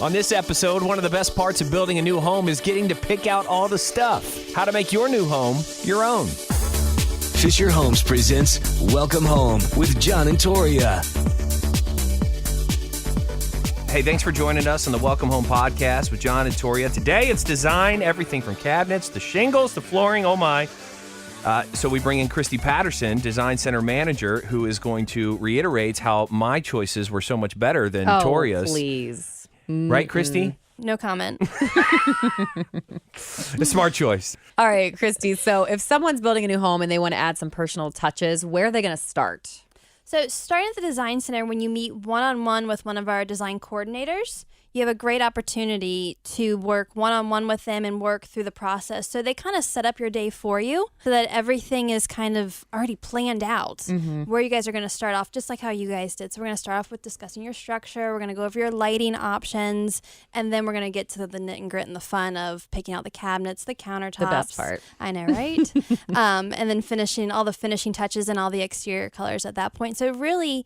On this episode, one of the best parts of building a new home is getting to pick out all the stuff. How to make your new home your own. Fischer Homes presents Welcome Home with John and Toria. Hey, thanks for joining us on the Welcome Home podcast with John and Toria. Today, it's design, everything from cabinets to shingles to flooring. Oh, my. So we bring in Kristie Patterson, Design Center Manager, who is going to reiterate how my choices were so much better than Toria's. Please. Right, Kristie? No comment. A smart choice. All right, Kristie. So if someone's building a new home and they want to add some personal touches, where are they going to start? So starting at the Design Center, when you meet one-on-one with one of our design coordinators, you have a great opportunity to work one-on-one with them and work through the process. So they kind of set up your day for you so that everything is kind of already planned out where you guys are going to start off, just like how you guys did. So we're going to start off with discussing your structure. We're going to go over your lighting options, and then we're going to get to the knit and grit and the fun of picking out the cabinets, the countertops. The best part. I know, right? And then finishing all the finishing touches and all the exterior colors at that point. So really,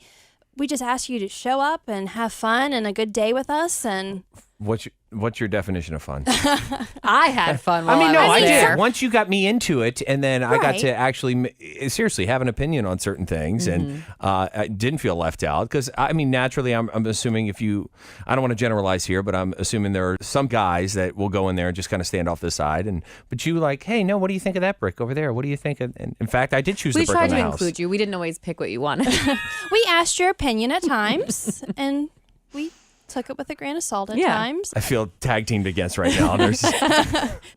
we just ask you to show up and have fun and a good day with us. And What's your definition of fun? I had fun while I was there. did. Once you got me into it, and then I got Right. to actually seriously have an opinion on certain things, and I didn't feel left out because naturally, I'm assuming I don't want to generalize here, but I'm assuming there are some guys that will go in there and just kind of stand off the side, but you like, hey, no, what do you think of that brick over there? What do you think? And in fact, I did choose We the brick tried on the to house. include you. We didn't always pick what you wanted. we asked your opinion at times, and we took it with a grain of salt at times. I feel tag teamed against right now.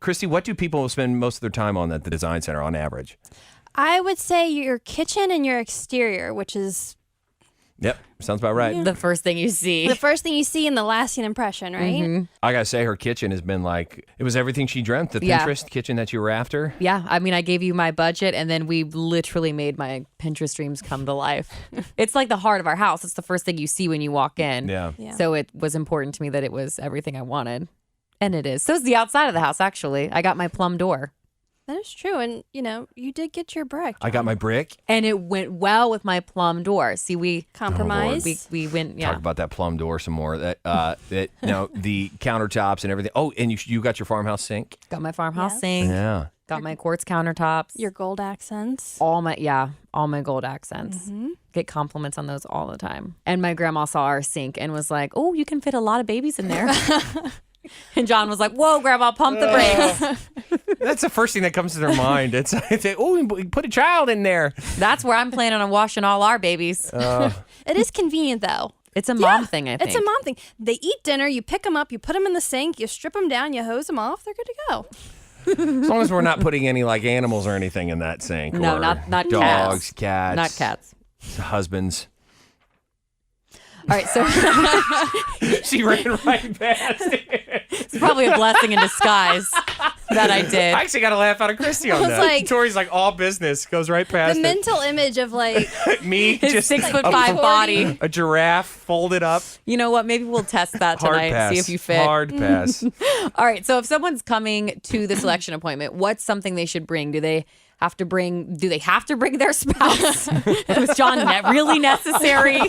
Kristie, what do people spend most of their time on at the Design Center on average? I would say your kitchen and your exterior, which is Yep, sounds about right. The first thing you see. the first thing you see and the lasting impression, right? I gotta say, her kitchen has been like, it was everything she dreamt. The Yeah. Pinterest kitchen that you were after. Yeah, I gave you my budget, and then we literally made my Pinterest dreams come to life. It's like the heart of our house. It's the first thing you see when you walk in. Yeah. So it was important to me that it was everything I wanted. And it is. So is the outside of the house, actually. I got my plum door. That is true. And, you did get your brick. I got my brick. And it went well with my plum door. See, we Compromise. we went, Talk about that plum door some more. That the countertops and everything. Oh, and you got your farmhouse sink. got my farmhouse Yes. sink. Yeah. Got my quartz countertops. Your gold accents. all my gold accents. Get compliments on those all the time. And my grandma saw our sink and was like, "Oh, you can fit a lot of babies in there." And John was like, "Whoa, Grandma, pump the brakes." That's the first thing that comes to their mind. It's oh, we put a child in there. That's where I'm planning on washing all our babies. It is convenient, though. It's a mom thing, I think. It's a mom thing. They eat dinner, you pick them up, you put them in the sink, you strip them down, you hose them off, they're good to go. As long as we're not putting any like animals or anything in that sink. No, or not dogs, cats. cats, Not cats. husbands. All right, so She ran right past it. it's probably a blessing in disguise that I did. I actually got a laugh out of Kristie on was that. like- Tori's like all business, goes right past The mental image of like, it. Me, His just 6'5" a- body. a giraffe folded up. You know what? Maybe we'll test that Hard tonight pass. and see if you fit. Hard pass. All right. So if someone's coming to the selection appointment, what's something they should bring? Do they have to bring their spouse? Was John really necessary?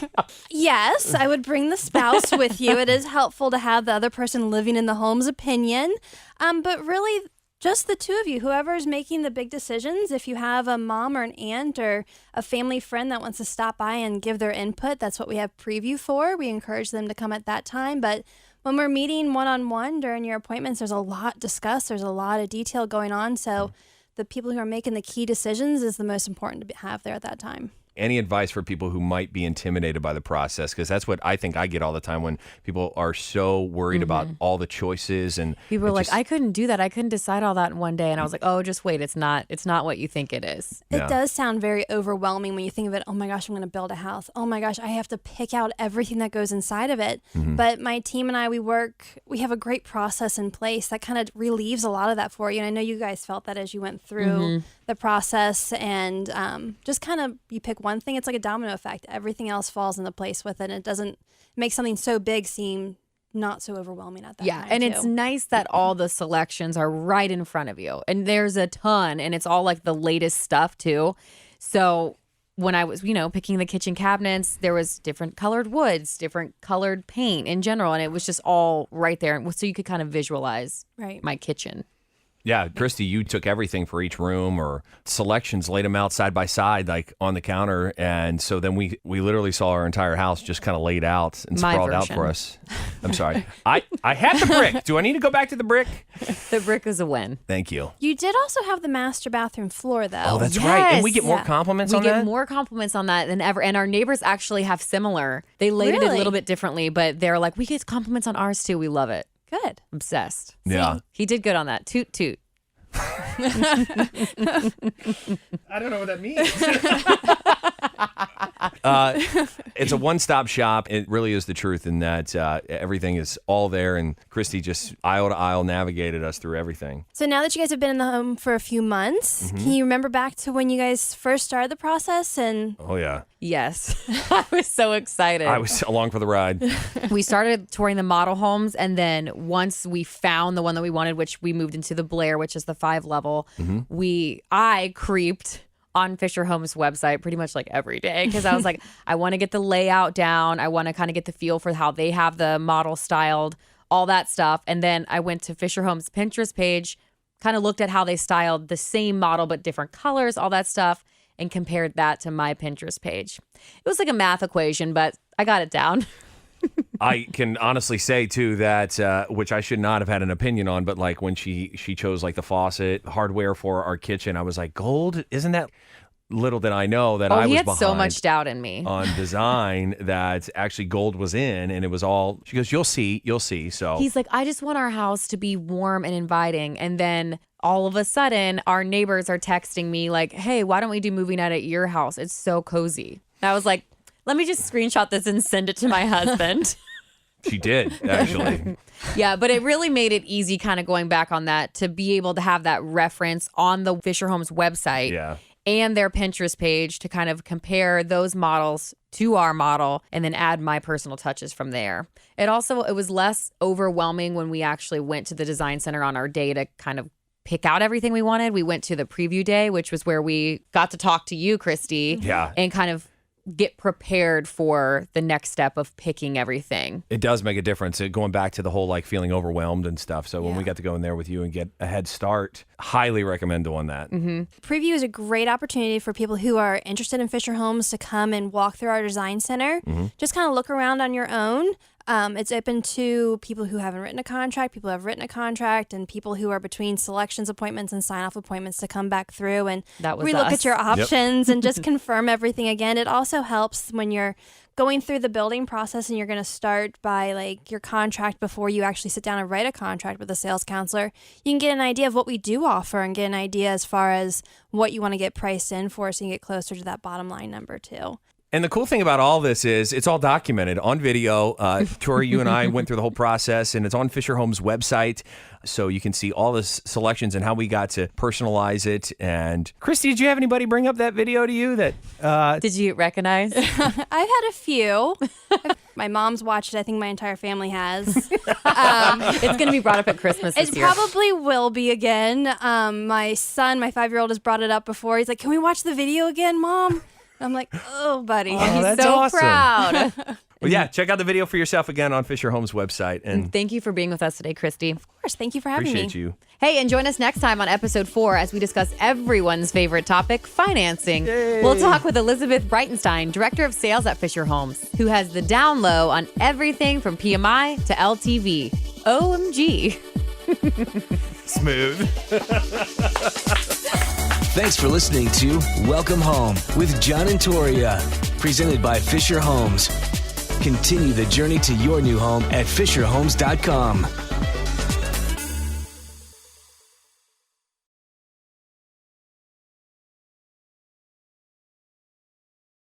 yes, I would bring the spouse with you. It is helpful to have the other person living in the home's opinion. But really, just the two of you, whoever is making the big decisions. If you have a mom or an aunt or a family friend that wants to stop by and give their input, that's what we have preview for. We encourage them to come at that time. But when we're meeting one-on-one during your appointments, there's a lot discussed. There's a lot of detail going on. So the people who are making the key decisions is the most important to have there at that time. Any advice for people who might be intimidated by the process? Because that's what I think I get all the time when people are so worried about all the choices and People were like, I couldn't do that. I couldn't decide all that in one day. And I was like, oh, just wait. It's not what you think it is. Yeah. It does sound very overwhelming when you think of it. Oh my gosh, I'm going to build a house. Oh my gosh, I have to pick out everything that goes inside of it. But my team and I, we have a great process in place that kind of relieves a lot of that for you. And I know you guys felt that as you went through the process and just kind of, you pick one thing, it's like a domino effect. Everything else falls into place with it. And it doesn't make something so big seem not so overwhelming at that time. Yeah, and too. it's nice that all the selections are right in front of you. And there's a ton, and it's all like the latest stuff too. So when I was, picking the kitchen cabinets, there was different colored woods, different colored paint in general. And it was just all right there. So you could kind of visualize my kitchen. Yeah, Kristie, you took everything for each room or selections, laid them out side by side, like on the counter. And so then we literally saw our entire house just kind of laid out and sprawled out for us. I'm sorry. I had the brick. Do I need to go back to the brick? The brick is a win. Thank you. You did also have the master bathroom floor, though. Oh, that's right. And we get more compliments on that? We get more compliments on that than ever. And our neighbors actually have similar. They laid it a little bit differently, but they're like, we get compliments on ours too. We love it. Good. Obsessed. Yeah. He did good on that. Toot, toot. I don't know what that means. It's a one-stop shop. It really is the truth in that everything is all there, and Kristie just aisle to aisle navigated us through everything. So now that you guys have been in the home for a few months, can you remember back to when you guys first started the process? Oh, yeah. Yes. I was so excited. I was along for the ride. We started touring the model homes, and then once we found the one that we wanted, which we moved into the Blair, which is the 5-level, I creeped on Fischer Homes website pretty much like every day because I was like, I want to get the layout down. I want to kind of get the feel for how they have the model styled, all that stuff. And then I went to Fischer Homes Pinterest page, kind of looked at how they styled the same model but different colors, all that stuff, and compared that to my Pinterest page. It was like a math equation, but I got it down. I can honestly say, too, that, which I should not have had an opinion on, but like when she chose like the faucet hardware for our kitchen, I was like, gold? Isn't that... Little did I know that I was he had behind so much doubt in me on design that actually gold was in, and it was all, she goes, you'll see. So he's like, I just want our house to be warm and inviting. And then all of a sudden our neighbors are texting me like, hey, why don't we do movie night at your house? It's so cozy. And I was like, let me just screenshot this and send it to my husband. She did, actually. Yeah, but it really made it easy kind of going back on that to be able to have that reference on the Fischer Homes website. Yeah. And their Pinterest page to kind of compare those models to our model and then add my personal touches from there. It was less overwhelming when we actually went to the design center on our day to kind of pick out everything we wanted. We went to the preview day, which was where we got to talk to you, Kristie, and kind of get prepared for the next step of picking everything. It does make a difference, going back to the whole like feeling overwhelmed and stuff. So when we got to go in there with you and get a head start, highly recommend doing that. Preview is a great opportunity for people who are interested in Fischer Homes to come and walk through our design center. Just kind of look around on your own. It's open to people who haven't written a contract, people who have written a contract, and people who are between selections appointments and sign-off appointments to come back through and relook at your options and just confirm everything again. It also helps when you're going through the building process and you're going to start by like your contract before you actually sit down and write a contract with a sales counselor. You can get an idea of what we do offer and get an idea as far as what you want to get priced in for so you can get closer to that bottom line number too. And the cool thing about all this is it's all documented on video. Tori, you and I went through the whole process, and it's on Fischer Homes' website. So you can see all the selections and how we got to personalize it. And Kristie, did you have anybody bring up that video to you? That Did you recognize? I've had a few. My mom's watched it. I think my entire family has. It's going to be brought up at Christmas this year. It probably will be again. My son, my 5-year-old, has brought it up before. He's like, can we watch the video again, Mom? I'm like, oh, buddy. Oh, He's that's so awesome. proud. Well, yeah, check out the video for yourself again on Fischer Homes' website. And thank you for being with us today, Kristie. Of course. Thank you for having me. appreciate you. Hey, and join us next time on episode 4 as we discuss everyone's favorite topic, financing. We'll talk with Elizabeth Breitenstein, Director of Sales at Fischer Homes, who has the down low on everything from PMI to LTV. OMG. Smooth. Thanks for listening to Welcome Home with John and Toria, presented by Fischer Homes. Continue the journey to your new home at FischerHomes.com.